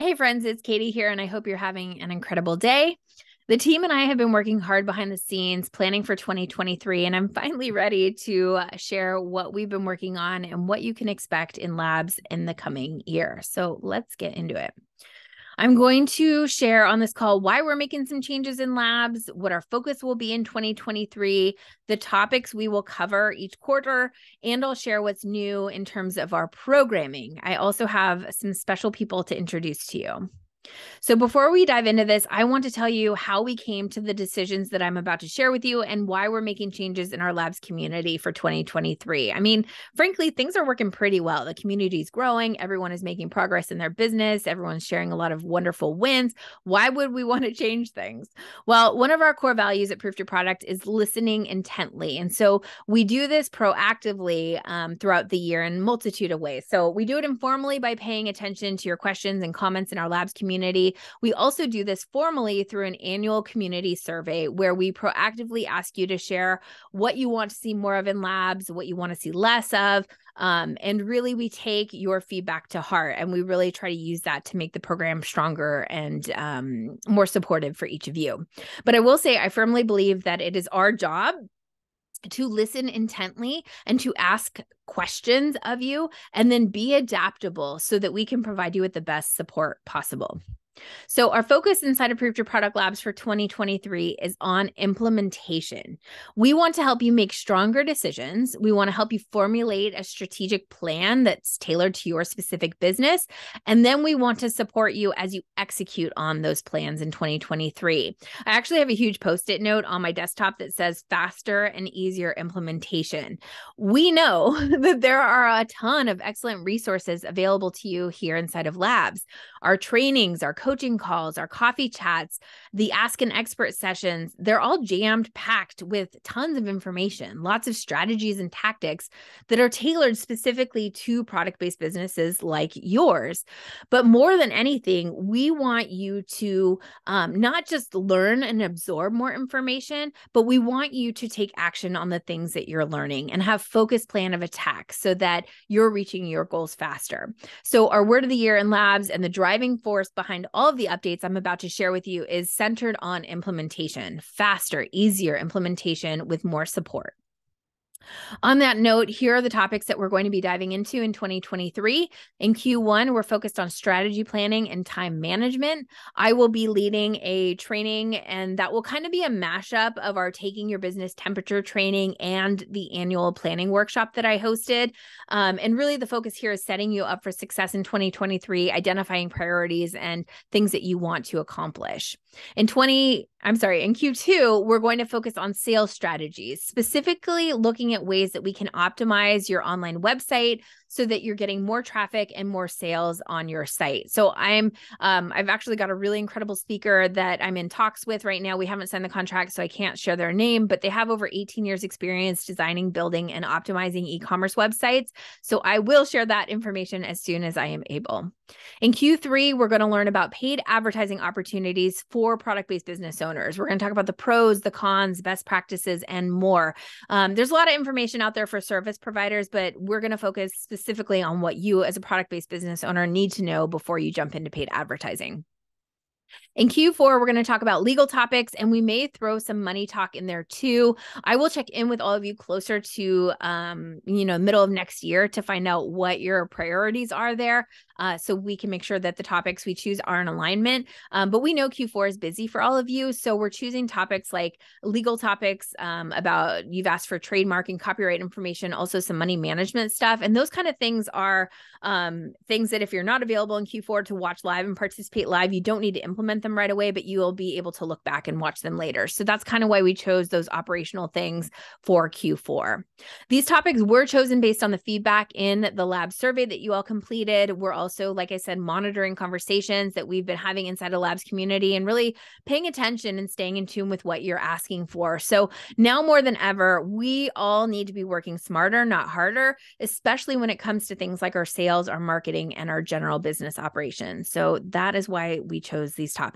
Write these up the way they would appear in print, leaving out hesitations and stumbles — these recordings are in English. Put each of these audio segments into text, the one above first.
Hey friends, it's Katie here, and I hope you're having an incredible day. The team and I have been working hard behind the scenes, planning for 2023, and I'm finally ready to share what we've been working on and what you can expect in labs in the coming year. So let's get into it. I'm going to share on this call why we're making some changes in labs, what our focus will be in 2023, the topics we will cover each quarter, and I'll share what's new in terms of our programming. I also have some special people to introduce to you. So before we dive into this, I want to tell you how we came to the decisions that I'm about to share with you and why we're making changes in our labs community for 2023. I mean, frankly, things are working pretty well. The community is growing. Everyone is making progress in their business. Everyone's sharing a lot of wonderful wins. Why would we want to change things? Well, one of our core values at Proof Your Product is listening intently. And so we do this proactively throughout the year in a multitude of ways. So we do it informally by paying attention to your questions and comments in our labs community. We also do this formally through an annual community survey where we proactively ask you to share what you want to see more of in labs, what you want to see less of. And really, we take your feedback to heart, and we really try to use that to make the program stronger and more supportive for each of you. But I will say, I firmly believe that it is our job to listen intently and to ask questions of you and then be adaptable so that we can provide you with the best support possible. So our focus inside of Proof Your Product Labs for 2023 is on implementation. We want to help you make stronger decisions. We want to help you formulate a strategic plan that's tailored to your specific business. And then we want to support you as you execute on those plans in 2023. I actually have a huge Post-it note on my desktop that says faster and easier implementation. We know that there are a ton of excellent resources available to you here inside of Labs. Our trainings, our coaching calls, our coffee chats, the Ask an Expert sessions, they're all jammed packed with tons of information, lots of strategies and tactics that are tailored specifically to product-based businesses like yours. But more than anything, we want you to not just learn and absorb more information, but we want you to take action on the things that you're learning and have focused plan of attack so that you're reaching your goals faster. So our word of the year in Labs and the driving force behind all of the updates I'm about to share with you is centered on implementation, faster, easier implementation with more support. On that note, here are the topics that we're going to be diving into in 2023. In Q1, we're focused on strategy planning and time management. I will be leading a training, and that will kind of be a mashup of our Taking Your Business Temperature training and the annual planning workshop that I hosted. And really the focus here is setting you up for success in 2023, identifying priorities and things that you want to accomplish. In Q2, we're going to focus on sales strategies, specifically looking at ways that we can optimize your online website so that you're getting more traffic and more sales on your site. So I've actually got a really incredible speaker that I'm in talks with right now. We haven't signed the contract, so I can't share their name, but they have over 18 years experience designing, building, and optimizing e-commerce websites. So I will share that information as soon as I am able. In Q3, we're going to learn about paid advertising opportunities for product-based business owners. We're going to talk about the pros, the cons, best practices, and more. There's a lot of information out there for service providers, but we're going to focus specifically on what you as a product-based business owner need to know before you jump into paid advertising. In Q4, we're going to talk about legal topics, and we may throw some money talk in there too. I will check in with all of you closer to, middle of next year to find out what your priorities are there, so we can make sure that the topics we choose are in alignment. But we know Q4 is busy for all of you, so we're choosing topics like legal topics about, you've asked for trademark and copyright information, also some money management stuff. And those kind of things are things that if you're not available in Q4 to watch live and participate live, you don't need to implement them right away, but you will be able to look back and watch them later. So that's kind of why we chose those operational things for Q4. These topics were chosen based on the feedback in the lab survey that you all completed. We're also, like I said, monitoring conversations that we've been having inside a labs community and really paying attention and staying in tune with what you're asking for. So now more than ever, we all need to be working smarter, not harder, especially when it comes to things like our sales, our marketing, and our general business operations. So that is why we chose these topics.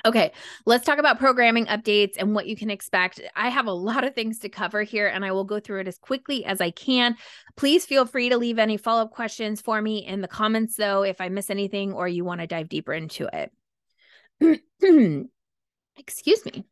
Okay, let's talk about programming updates and what you can expect. I have a lot of things to cover here, and I will go through it as quickly as I can. Please feel free to leave any follow-up questions for me in the comments, though, if I miss anything or you want to dive deeper into it. Excuse me.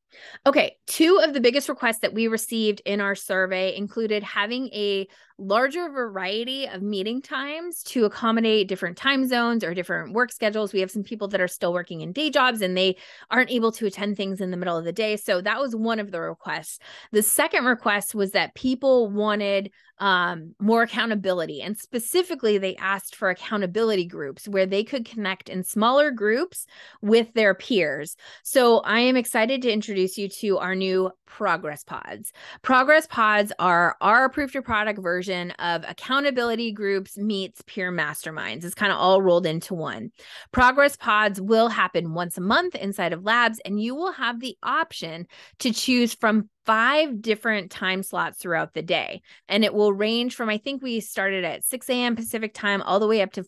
Okay, two of the biggest requests that we received in our survey included having a larger variety of meeting times to accommodate different time zones or different work schedules. We have some people that are still working in day jobs and they aren't able to attend things in the middle of the day. So that was one of the requests. The second request was that people wanted more accountability. And specifically, they asked for accountability groups where they could connect in smaller groups with their peers. So I am excited to introduce you to our new Progress Pods. Progress Pods are our approved to product version of accountability groups meets peer masterminds. It's kind of all rolled into one. Progress Pods will happen once a month inside of Labs, and you will have the option to choose from 5 different time slots throughout the day. And it will range from, I think we started at 6 a.m. Pacific time all the way up to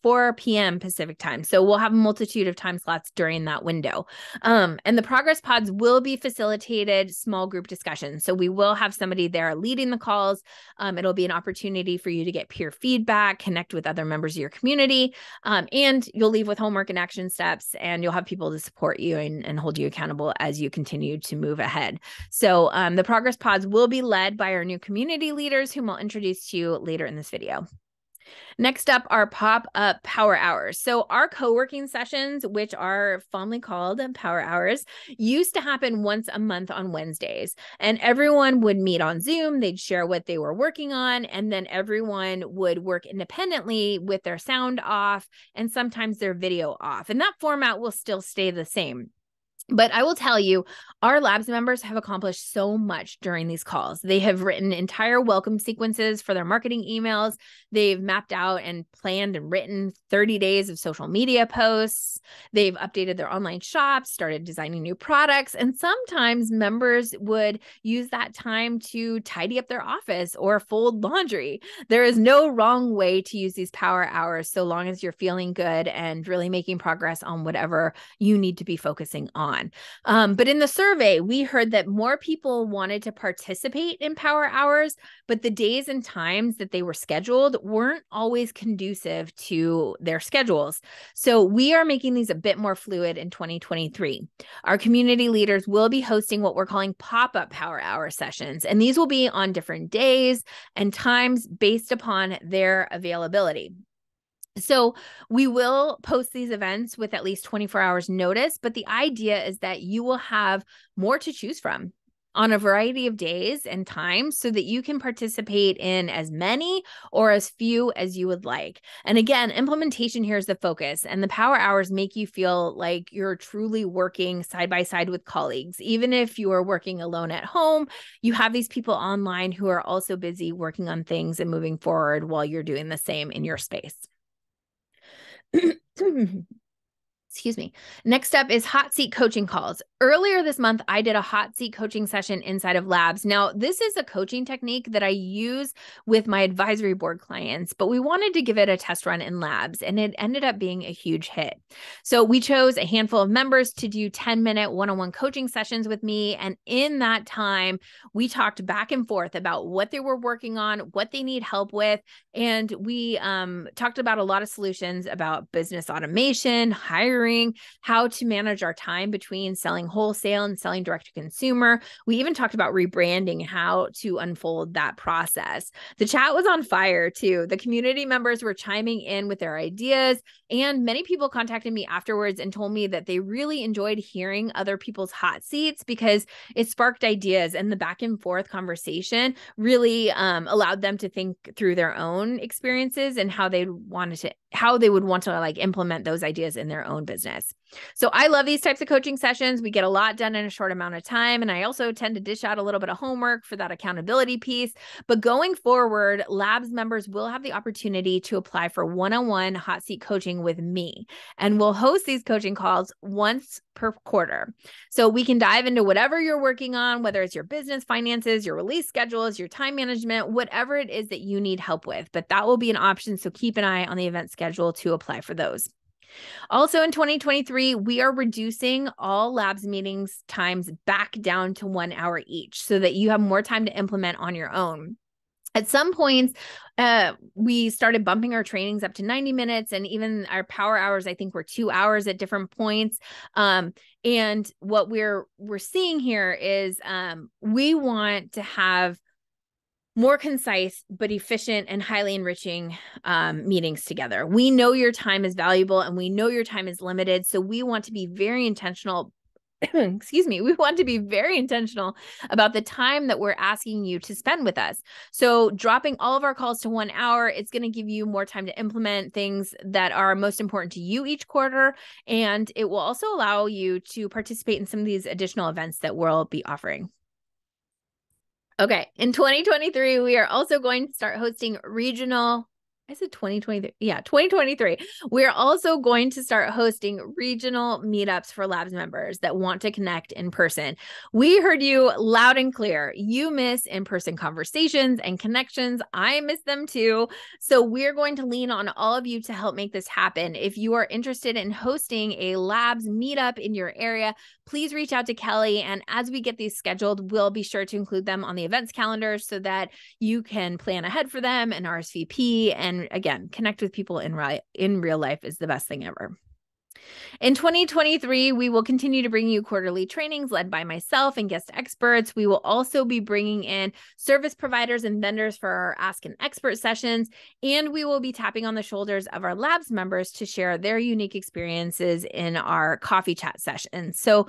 4 p.m. Pacific time. So we'll have a multitude of time slots during that window. And the Progress Pods will be facilitated small group discussions. So we will have somebody there leading the calls. It'll be an opportunity for you to get peer feedback, connect with other members of your community, and you'll leave with homework and action steps, and you'll have people to support you and hold you accountable as you continue to move ahead. So the Progress Pods will be led by our new community leaders, whom I'll introduce to you later in this video. Next up are pop-up power hours. So our co-working sessions, which are fondly called power hours, used to happen once a month on Wednesdays. And everyone would meet on Zoom, they'd share what they were working on, and then everyone would work independently with their sound off and sometimes their video off. And that format will still stay the same. But I will tell you, our Labs members have accomplished so much during these calls. They have written entire welcome sequences for their marketing emails. They've mapped out and planned and written 30 days of social media posts. They've updated their online shops, started designing new products, and sometimes members would use that time to tidy up their office or fold laundry. There is no wrong way to use these power hours so long as you're feeling good and really making progress on whatever you need to be focusing on. But in the survey, we heard that more people wanted to participate in power hours, but the days and times that they were scheduled weren't always conducive to their schedules. So we are making these a bit more fluid in 2023. Our community leaders will be hosting what we're calling pop-up power hour sessions, and these will be on different days and times based upon their availability. So we will post these events with at least 24 hours notice, but the idea is that you will have more to choose from on a variety of days and times so that you can participate in as many or as few as you would like. And again, implementation here is the focus, and the power hours make you feel like you're truly working side by side with colleagues. Even if you are working alone at home, you have these people online who are also busy working on things and moving forward while you're doing the same in your space. Excuse me. Next up is hot seat coaching calls. Earlier this month, I did a hot seat coaching session inside of Labs. Now, this is a coaching technique that I use with my advisory board clients, but we wanted to give it a test run in Labs, and it ended up being a huge hit. So we chose a handful of members to do 10-minute one-on-one coaching sessions with me. And in that time, we talked back and forth about what they were working on, what they need help with. And we talked about a lot of solutions about business automation, hiring, how to manage our time between selling wholesale and selling direct to consumer. We even talked about rebranding, how to unfold that process. The chat was on fire too. The community members were chiming in with their ideas, and many people contacted me afterwards and told me that they really enjoyed hearing other people's hot seats because it sparked ideas, and the back and forth conversation really allowed them to think through their own experiences and how they would want to like implement those ideas in their own business. So I love these types of coaching sessions. We get a lot done in a short amount of time. And I also tend to dish out a little bit of homework for that accountability piece. But going forward, Labs members will have the opportunity to apply for one-on-one hot seat coaching with me. And we'll host these coaching calls once per quarter. So we can dive into whatever you're working on, whether it's your business, finances, your release schedules, your time management, whatever it is that you need help with. But that will be an option. So keep an eye on the event schedule to apply for those. Also in 2023, we are reducing all labs meetings times back down to 1 hour each so that you have more time to implement on your own. At some points, we started bumping our trainings up to 90 minutes, and even our power hours, I think, were 2 hours at different points. And what we're seeing here is we want to have more concise, but efficient and highly enriching meetings together. We know your time is valuable and we know your time is limited. So we want to be very intentional. Excuse me. We want to be very intentional about the time that we're asking you to spend with us. So dropping all of our calls to 1 hour, it's going to give you more time to implement things that are most important to you each quarter. And it will also allow you to participate in some of these additional events that we'll be offering. Okay, in 2023, we are also going to start hosting regional. I said 2023. Yeah, 2023. We're also going to start hosting regional meetups for Labs members that want to connect in person. We heard you loud and clear. You miss in-person conversations and connections. I miss them too. So we're going to lean on all of you to help make this happen. If you are interested in hosting a Labs meetup in your area, please reach out to Kelly. And as we get these scheduled, we'll be sure to include them on the events calendar so that you can plan ahead for them and RSVP. And again, connect with people in real life is the best thing ever. In 2023, we will continue to bring you quarterly trainings led by myself and guest experts. We will also be bringing in service providers and vendors for our Ask an Expert sessions, and we will be tapping on the shoulders of our Labs members to share their unique experiences in our coffee chat sessions. So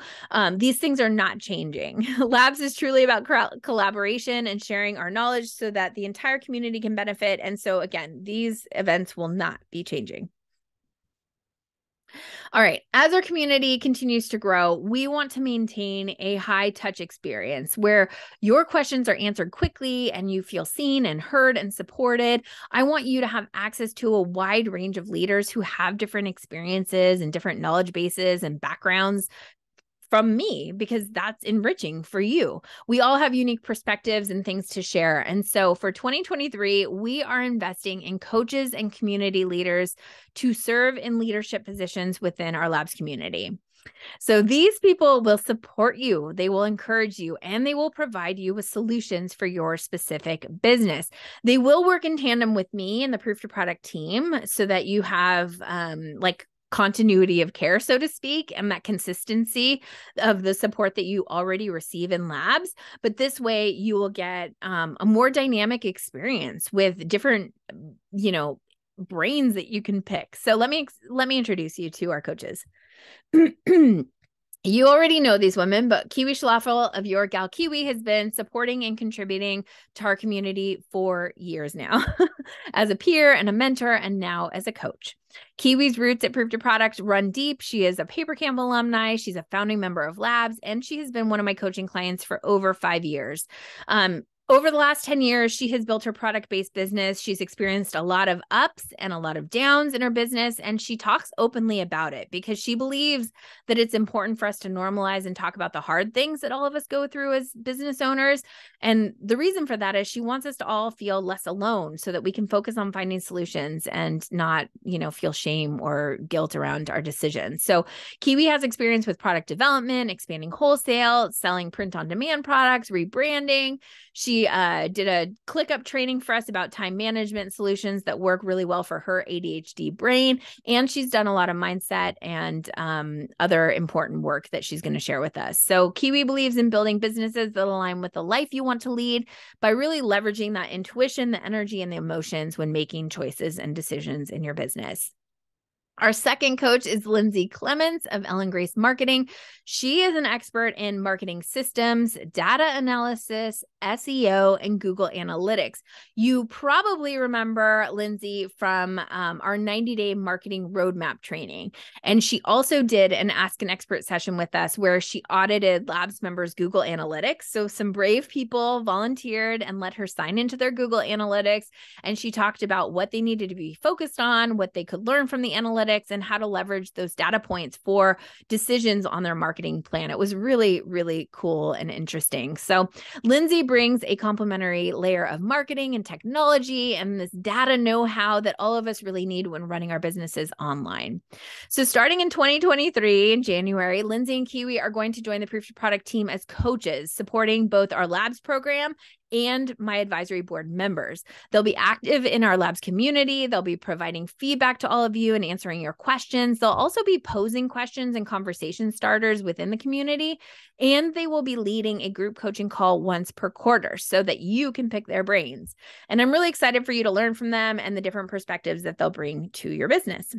these things are not changing. Labs is truly about collaboration and sharing our knowledge so that the entire community can benefit. And so again, these events will not be changing. All right. As our community continues to grow, we want to maintain a high touch experience where your questions are answered quickly and you feel seen and heard and supported. I want you to have access to a wide range of leaders who have different experiences and different knowledge bases and backgrounds from me, because that's enriching for you. We all have unique perspectives and things to share. And so for 2023, we are investing in coaches and community leaders to serve in leadership positions within our Labs community. So these people will support you, they will encourage you, and they will provide you with solutions for your specific business. They will work in tandem with me and the Proof to Product team so that you have continuity of care, so to speak, and that consistency of the support that you already receive in Labs. But this way you will get a more dynamic experience with different, brains that you can pick. So let me introduce you to our coaches. You already know these women, but Kiwi Schlafel of Your Gal Kiwi has been supporting and contributing to our community for years now as a peer and a mentor, and now as a coach. Kiwi's roots at Proof to Product run deep. She is a Paper Camp alumni. She's a founding member of Labs, and she has been one of my coaching clients for over 5 years. Over the last 10 years, she has built her product-based business. She's experienced a lot of ups and a lot of downs in her business, and she talks openly about it because she believes that it's important for us to normalize and talk about the hard things that all of us go through as business owners. And the reason for that is she wants us to all feel less alone so that we can focus on finding solutions and not, feel shame or guilt around our decisions. So Kiwi has experience with product development, expanding wholesale, selling print-on-demand products, rebranding. She did a ClickUp training for us about time management solutions that work really well for her ADHD brain. And she's done a lot of mindset and other important work that she's going to share with us. So Kiwi believes in building businesses that align with the life you want to lead by really leveraging that intuition, the energy, and the emotions when making choices and decisions in your business. Our second coach is Lindsay Clements of Ellen Grace Marketing. She is an expert in marketing systems, data analysis, SEO, and Google Analytics. You probably remember Lindsay from our 90-day marketing roadmap training. And she also did an Ask an Expert session with us where she audited Labs members' Google Analytics. So some brave people volunteered and let her sign into their Google Analytics. And she talked about what they needed to be focused on, what they could learn from the analytics, and how to leverage those data points for decisions on their marketing plan. It was really, really cool and interesting. So Lindsay brings a complementary layer of marketing and technology and this data know-how that all of us really need when running our businesses online. So starting in 2023 in January, Lindsay and Kiwi are going to join the Proof Your Product team as coaches, supporting both our labs program and my advisory board members. They'll be active in our labs community. They'll be providing feedback to all of you and answering your questions. They'll also be posing questions and conversation starters within the community. And they will be leading a group coaching call once per quarter so that you can pick their brains. And I'm really excited for you to learn from them and the different perspectives that they'll bring to your business.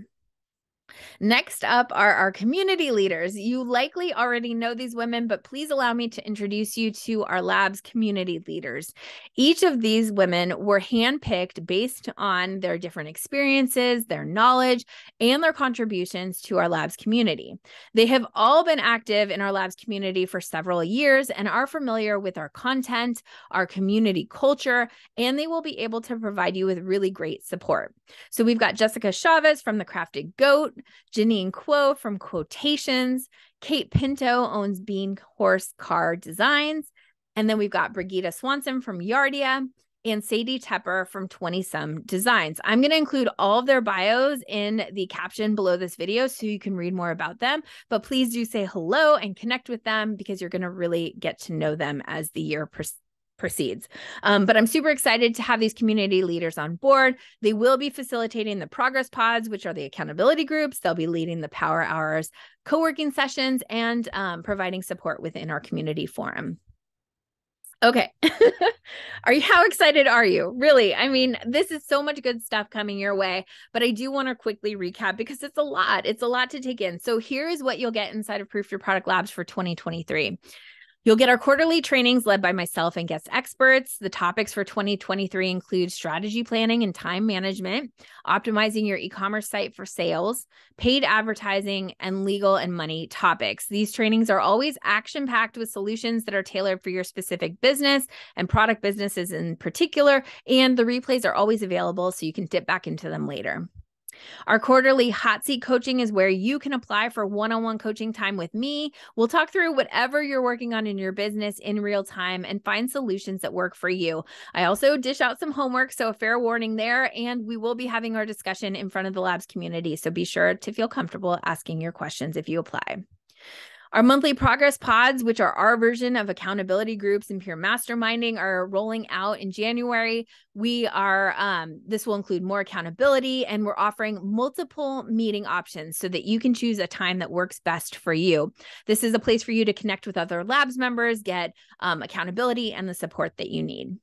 Next up are our community leaders. You likely already know these women, but please allow me to introduce you to our labs community leaders. Each of these women were handpicked based on their different experiences, their knowledge, and their contributions to our labs community. They have all been active in our labs community for several years and are familiar with our content, our community culture, and they will be able to provide you with really great support. So we've got Jessica Chavez from The Crafted Goat, Janine Kuo from Quotations, Kate Pinto owns Bean Horse Car Designs, and then we've got Brigida Swanson from Yardia and Sadie Tepper from 20 Some Designs. I'm going to include all of their bios in the caption below this video so you can read more about them, but please do say hello and connect with them because you're going to really get to know them as the year proceeds. But I'm super excited to have these community leaders on board. They will be facilitating the progress pods, which are the accountability groups. They'll be leading the power hours, co-working sessions, and providing support within our community forum. Okay. How excited are you? Really? I mean, this is so much good stuff coming your way, but I do want to quickly recap because it's a lot. It's a lot to take in. So here is what you'll get inside of Proof Your Product Labs for 2023. You'll get our quarterly trainings led by myself and guest experts. The topics for 2023 include strategy planning and time management, optimizing your e-commerce site for sales, paid advertising, and legal and money topics. These trainings are always action-packed with solutions that are tailored for your specific business and product businesses in particular, and the replays are always available so you can dip back into them later. Our quarterly hot seat coaching is where you can apply for one-on-one coaching time with me. We'll talk through whatever you're working on in your business in real time and find solutions that work for you. I also dish out some homework, so a fair warning there, and we will be having our discussion in front of the labs community, so be sure to feel comfortable asking your questions if you apply. Our monthly progress pods, which are our version of accountability groups and peer masterminding, are rolling out in January. This will include more accountability, and we're offering multiple meeting options so that you can choose a time that works best for you. This is a place for you to connect with other labs members, get accountability and the support that you need.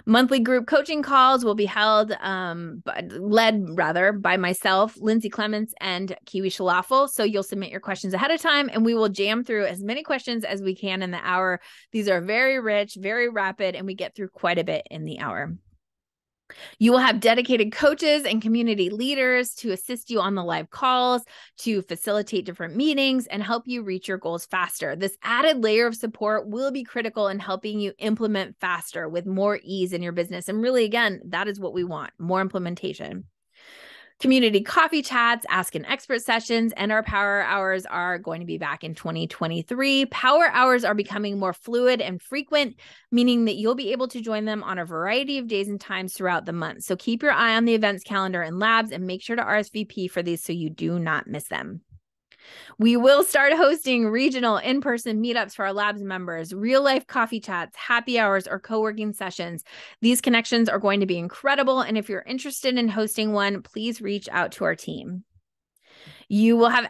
Monthly group coaching calls will be held, led by myself, Lindsay Clements, and Kiwi Shalafel. So you'll submit your questions ahead of time, and we will jam through as many questions as we can in the hour. These are very rich, very rapid, and we get through quite a bit in the hour. You will have dedicated coaches and community leaders to assist you on the live calls, to facilitate different meetings, and help you reach your goals faster. This added layer of support will be critical in helping you implement faster with more ease in your business. And really, again, that is what we want, more implementation. Community coffee chats, ask an expert sessions, and our power hours are going to be back in 2023. Power hours are becoming more fluid and frequent, meaning that you'll be able to join them on a variety of days and times throughout the month. So keep your eye on the events calendar and labs and make sure to RSVP for these so you do not miss them. We will start hosting regional in-person meetups for our labs members, real-life coffee chats, happy hours, or co-working sessions. These connections are going to be incredible, and if you're interested in hosting one, please reach out to our team. You will have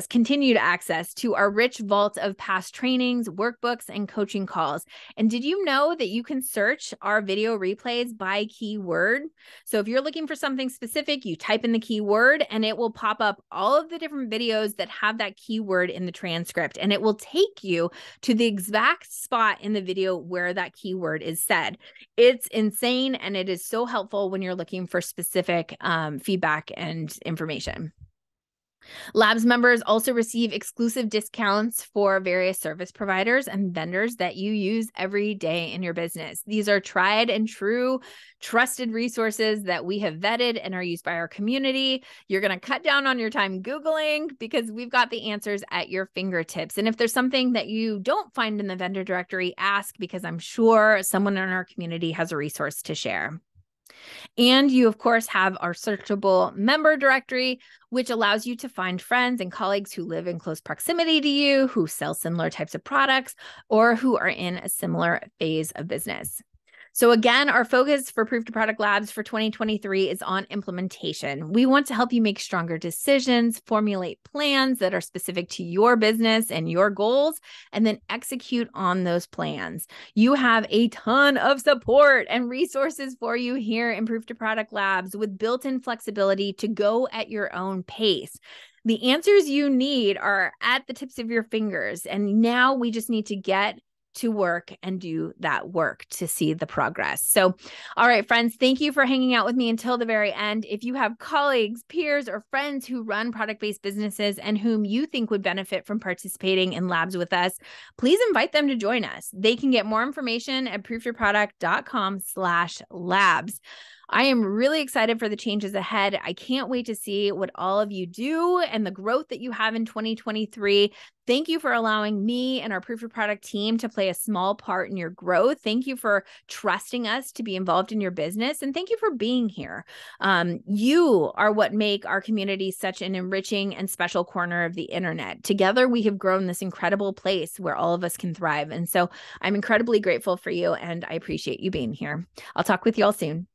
continued access to our rich vault of past trainings, workbooks, and coaching calls. And did you know that you can search our video replays by keyword? So if you're looking for something specific, you type in the keyword and it will pop up all of the different videos that have that keyword in the transcript. And it will take you to the exact spot in the video where that keyword is said. It's insane, and it is so helpful when you're looking for specific feedback and information. Labs members also receive exclusive discounts for various service providers and vendors that you use every day in your business. These are tried and true, trusted resources that we have vetted and are used by our community. You're going to cut down on your time Googling because we've got the answers at your fingertips. And if there's something that you don't find in the vendor directory, ask, because I'm sure someone in our community has a resource to share. And you, of course, have our searchable member directory, which allows you to find friends and colleagues who live in close proximity to you, who sell similar types of products, or who are in a similar phase of business. So again, our focus for Proof to Product Labs for 2023 is on implementation. We want to help you make stronger decisions, formulate plans that are specific to your business and your goals, and then execute on those plans. You have a ton of support and resources for you here in Proof to Product Labs with built-in flexibility to go at your own pace. The answers you need are at the tips of your fingers, and now we just need to get to work and do that work to see the progress. So, all right, friends, thank you for hanging out with me until the very end. If you have colleagues, peers, or friends who run product-based businesses and whom you think would benefit from participating in labs with us, please invite them to join us. They can get more information at proofyourproduct.com/labs. I am really excited for the changes ahead. I can't wait to see what all of you do and the growth that you have in 2023. Thank you for allowing me and our Proof Your Product team to play a small part in your growth. Thank you for trusting us to be involved in your business. And thank you for being here. You are what make our community such an enriching and special corner of the internet. Together, we have grown this incredible place where all of us can thrive. And so I'm incredibly grateful for you, and I appreciate you being here. I'll talk with you all soon.